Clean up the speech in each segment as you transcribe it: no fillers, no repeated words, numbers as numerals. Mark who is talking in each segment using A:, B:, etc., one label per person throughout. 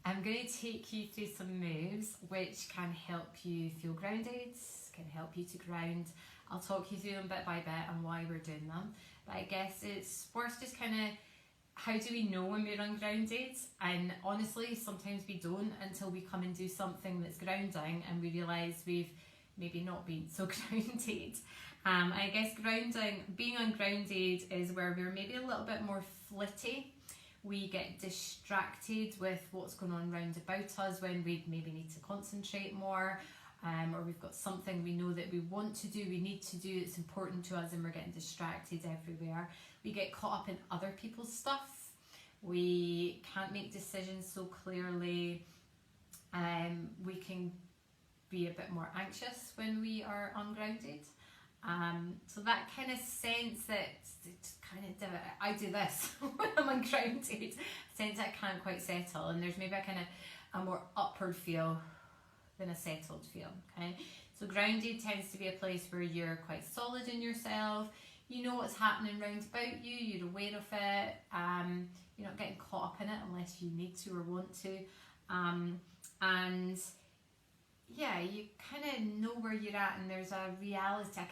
A: I'm going to take you through some moves which can help you feel grounded, can help you to ground. I'll talk you through them bit by bit and why we're doing them. But I guess it's worth just kind of, how do we know when we're ungrounded? And honestly, sometimes we don't until we come and do something that's grounding and we realise we've maybe not been so grounded. I guess being ungrounded is where we're maybe a little bit more flitty. We get distracted with what's going on round about us when we maybe need to concentrate more, or we've got something we know that we want to do, we need to do, it's important to us, and we're getting distracted everywhere. We get caught up in other people's stuff. We can't make decisions so clearly. We can be a bit more anxious when we are ungrounded. So that kind of sense that I do this when I'm ungrounded, sense I can't quite settle, and there's maybe a more upward feel than a settled feel. Okay, so grounded tends to be a place where you're quite solid in yourself. You know what's happening round about you, you're aware of it, you're not getting caught up in it unless you need to or want to, and yeah, you kind of know where you're at, and there's a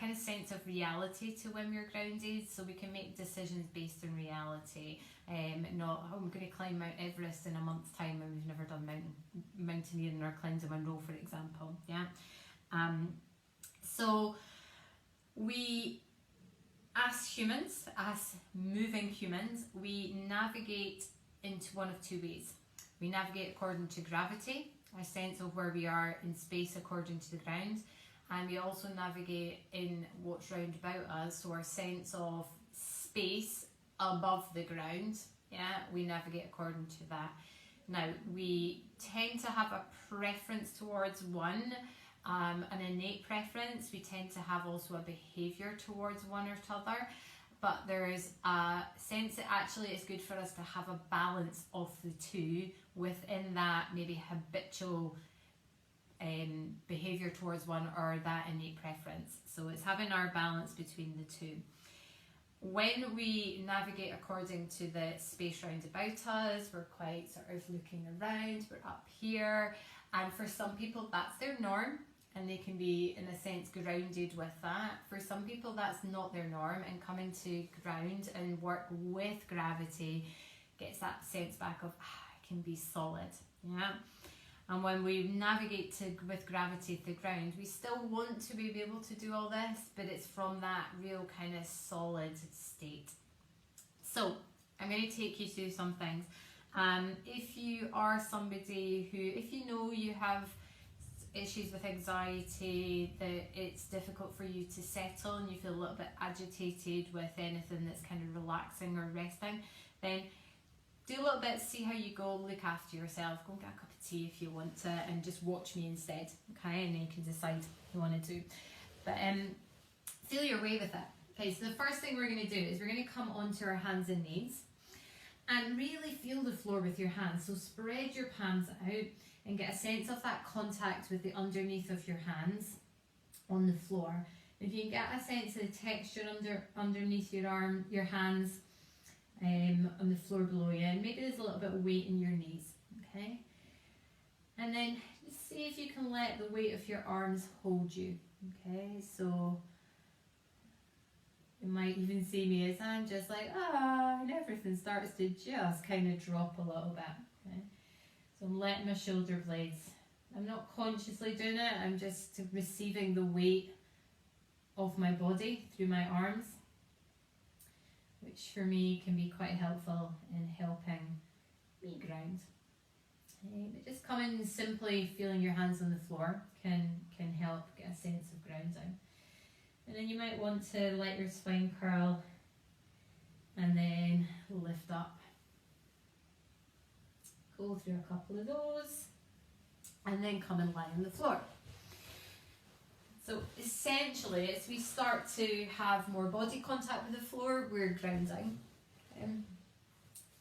A: kind of sense of reality to when we're grounded, so we can make decisions based on reality, not, oh, I'm going to climb Mount Everest in a month's time and we've never done mountaineering or climbed Munro, for example. Yeah. So we, as humans, as moving humans, we navigate into one of two ways. We navigate according to gravity, a sense of where we are in space according to the ground, and we also navigate in what's round about us, so our sense of space above the ground, yeah, we navigate according to that. Now, we tend to have a preference towards one, an innate preference. We tend to have also a behaviour towards one or t'other, but there is a sense that actually it's good for us to have a balance of the two within that maybe habitual behaviour towards one or that innate preference. So it's having our balance between the two. When we navigate according to the space round about us, we're quite sort of looking around, we're up here, and for some people that's their norm, and they can be in a sense grounded with that. For some people that's not their norm, and coming to ground and work with gravity gets that sense back of, I can be solid, yeah. And when we navigate with gravity to the ground, we still want to be able to do all this, but it's from that real kind of solid state. So I'm going to take you through some things. If you are somebody who, if you know you have issues with anxiety, that it's difficult for you to settle and you feel a little bit agitated with anything that's kind of relaxing or resting, then do a little bit, see how you go, look after yourself, go and get a cup of tea if you want to, and just watch me instead, okay, and then you can decide what you want to do. But feel your way with it. Okay, so the first thing we're going to do is we're going to come onto our hands and knees and really feel the floor with your hands. So spread your palms out and get a sense of that contact with the underneath of your hands on the floor. If you can get a sense of the texture underneath your hands, on the floor below you, and maybe there's a little bit of weight in your knees, okay? And then just see if you can let the weight of your arms hold you, okay? So you might even see me as I'm just like, and everything starts to just kind of drop a little bit, okay? So I'm letting my shoulder blades, I'm not consciously doing it, I'm just receiving the weight of my body through my arms, which for me can be quite helpful in helping me ground. Okay, but just coming and simply feeling your hands on the floor can help get a sense of grounding. And then you might want to let your spine curl and then lift up. Go through a couple of those and then come and lie on the floor. So essentially, as we start to have more body contact with the floor, we're grounding. Okay.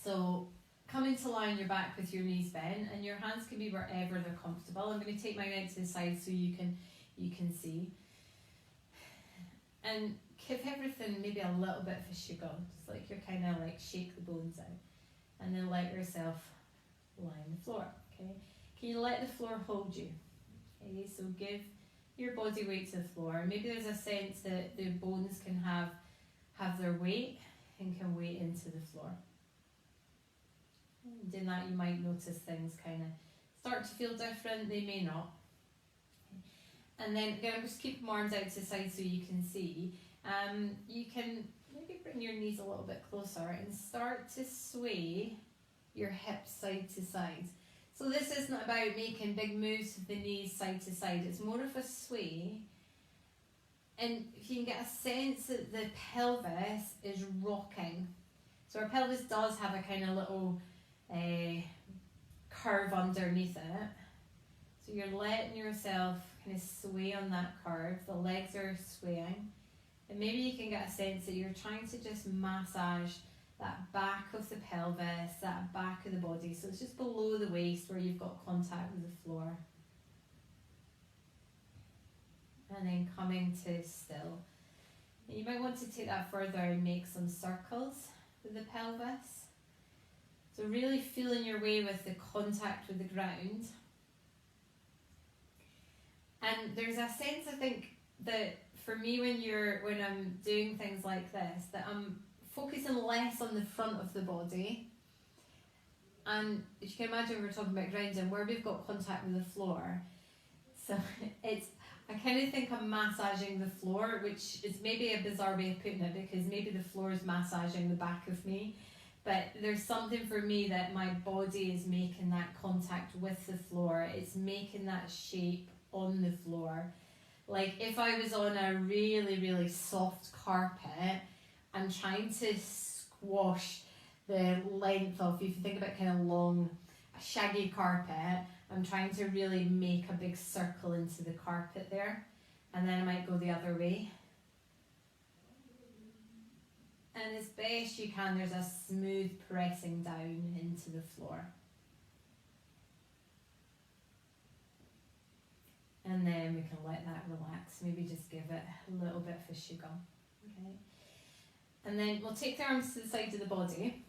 A: So coming to lie on your back with your knees bent, and your hands can be wherever they're comfortable. I'm going to take mine out to the side so you can see. And give everything maybe a little bit of a shake on, just like you're kind of like shake the bones out, and then let yourself lie on the floor. Okay. Can you let the floor hold you? Okay, so give your body weight to the floor. Maybe there's a sense that the bones can have their weight and can weigh into the floor. And in that you might notice things kind of start to feel different, they may not. And then again, just keep my arms out to the side so you can see. You can maybe bring your knees a little bit closer and start to sway your hips side to side. So this isn't about making big moves with the knees side to side, it's more of a sway. And if you can get a sense that the pelvis is rocking. So our pelvis does have a kind of little curve underneath it. So you're letting yourself kind of sway on that curve, the legs are swaying. And maybe you can get a sense that you're trying to just massage that back of the pelvis, that back of the body. So it's just below the waist where you've got contact with the floor. And then coming to still. And you might want to take that further and make some circles with the pelvis. So really feeling your way with the contact with the ground. And there's a sense, I think, that for me when I'm doing things like this, that I'm focusing less on the front of the body. And if you can imagine, we're talking about grounding, where we've got contact with the floor. So I kind of think I'm massaging the floor, which is maybe a bizarre way of putting it, because maybe the floor is massaging the back of me. But there's something for me that my body is making that contact with the floor. It's making that shape on the floor. Like if I was on a really, really soft carpet, I'm trying to squash the length of, if you think about kind of long, a shaggy carpet, I'm trying to really make a big circle into the carpet there. And then I might go the other way. And as best you can, there's a smooth pressing down into the floor. And then we can let that relax. Maybe just give it a little bit of a shake on. Okay. And then we'll take the arms to the side of the body.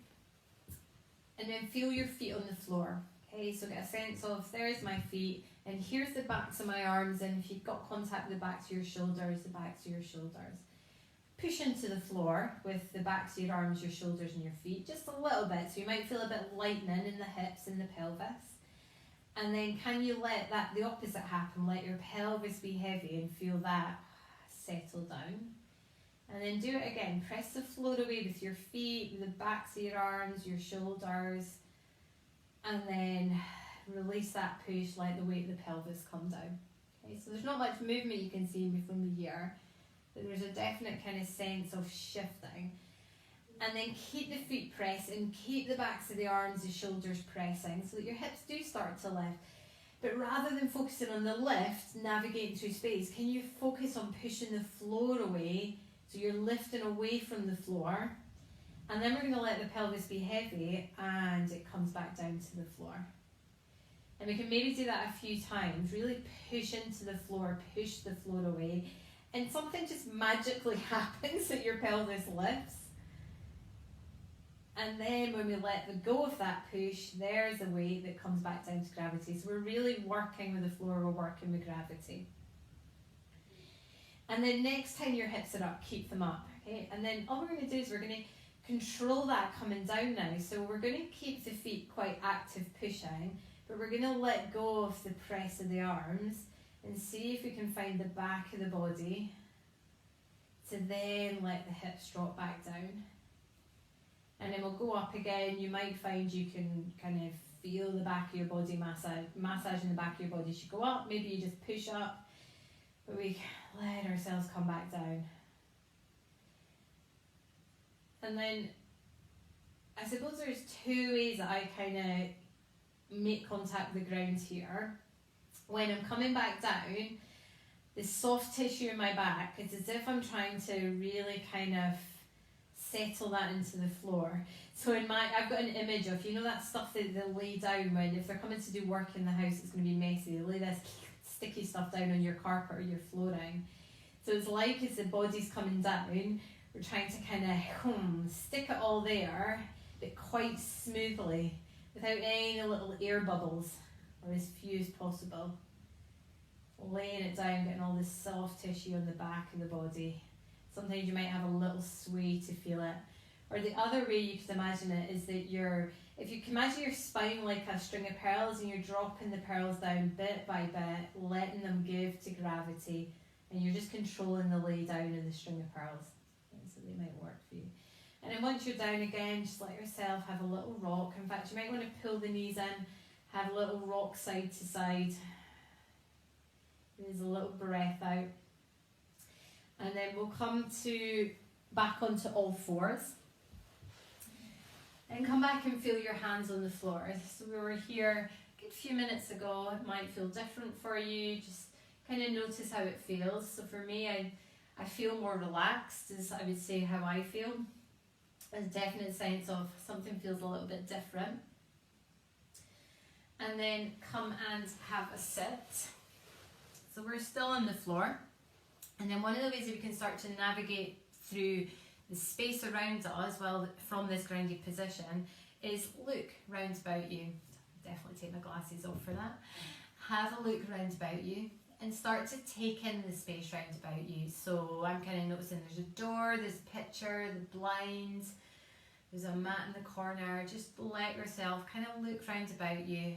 A: And then feel your feet on the floor. Okay, so get a sense of, there's my feet, and here's the backs of my arms, and if you've got contact with the backs of your shoulders, the backs of your shoulders. Push into the floor with the backs of your arms, your shoulders and your feet, just a little bit, so you might feel a bit lightening in the hips and the pelvis. And then can you let that, the opposite happen, let your pelvis be heavy and feel that settle down. And then do it again, press the floor away with your feet, with the backs of your arms, your shoulders. And then release that push, let the weight of the pelvis come down. Okay, so there's not much movement you can see from me here, but there's a definite kind of sense of shifting. And then keep the feet pressed and keep the backs of the arms, the shoulders pressing so that your hips do start to lift. But rather than focusing on the lift, navigating through space, can you focus on pushing the floor away so you're lifting away from the floor? And then we're going to let the pelvis be heavy and it comes back down to the floor. And we can maybe do that a few times, really push into the floor, push the floor away, and something just magically happens that your pelvis lifts. And then when we let go of that push, there's a weight that comes back down to gravity. So we're really working with the floor, we're working with gravity. And then next time your hips are up, keep them up. Okay? And then all we're going to do is we're going to control that coming down now. So we're going to keep the feet quite active pushing, but we're going to let go of the press of the arms and see if we can find the back of the body to then let the hips drop back down. And then we'll go up again. You might find you can kind of feel the back of your body massaging the back of your body as you go up. Maybe you just push up, but we let ourselves come back down. And then I suppose there's two ways that I kind of make contact with the ground here. When I'm coming back down, the soft tissue in my back, it's as if I'm trying to really kind of settle that into the floor. So I've got an image of, you know, that stuff that they'll lay down when, if they're coming to do work in the house, it's going to be messy. They lay this sticky stuff down on your carpet or your flooring. So it's like as the body's coming down, we're trying to kind of stick it all there, but quite smoothly, without any little air bubbles. or as few as possible. Laying it down, getting all this soft tissue on the back of the body. Sometimes you might have a little sway to feel it. Or the other way you could imagine it is that if you can imagine your spine like a string of pearls and you're dropping the pearls down bit by bit, letting them give to gravity, and you're just controlling the lay down of the string of pearls. So they might work for you. And then once you're down again, just let yourself have a little rock. In fact, you might want to pull the knees in, have a little rock side to side. There's a little breath out. And then we'll come back onto all fours. And come back and feel your hands on the floor. So we were here a good few minutes ago. It might feel different for you. Just kind of notice how it feels. So for me, I feel more relaxed, is I would say how I feel. There's a definite sense of something feels a little bit different. And then come and have a sit. So we're still on the floor. And then one of the ways that we can start to navigate through the space around us, well, from this grounded position, is look round about you. Definitely take my glasses off for that. Have a look round about you and start to take in the space round about you. So I'm kind of noticing there's a door, there's a picture, the blinds, there's a mat in the corner. Just let yourself kind of look round about you.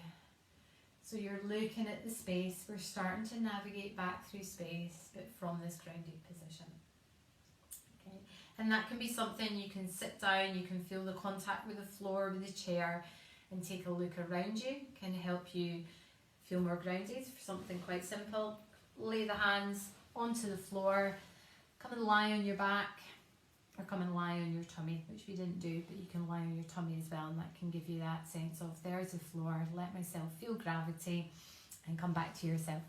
A: So you're looking at the space. We're starting to navigate back through space, but from this grounded position. Okay, and that can be something you can sit down, you can feel the contact with the floor, with the chair, and take a look around you. Can help you feel more grounded. For something quite simple, lay the hands onto the floor, come and lie on your back, or come and lie on your tummy, which we didn't do, but you can lie on your tummy as well, and that can give you that sense of there's the floor, let myself feel gravity, and come back to yourself.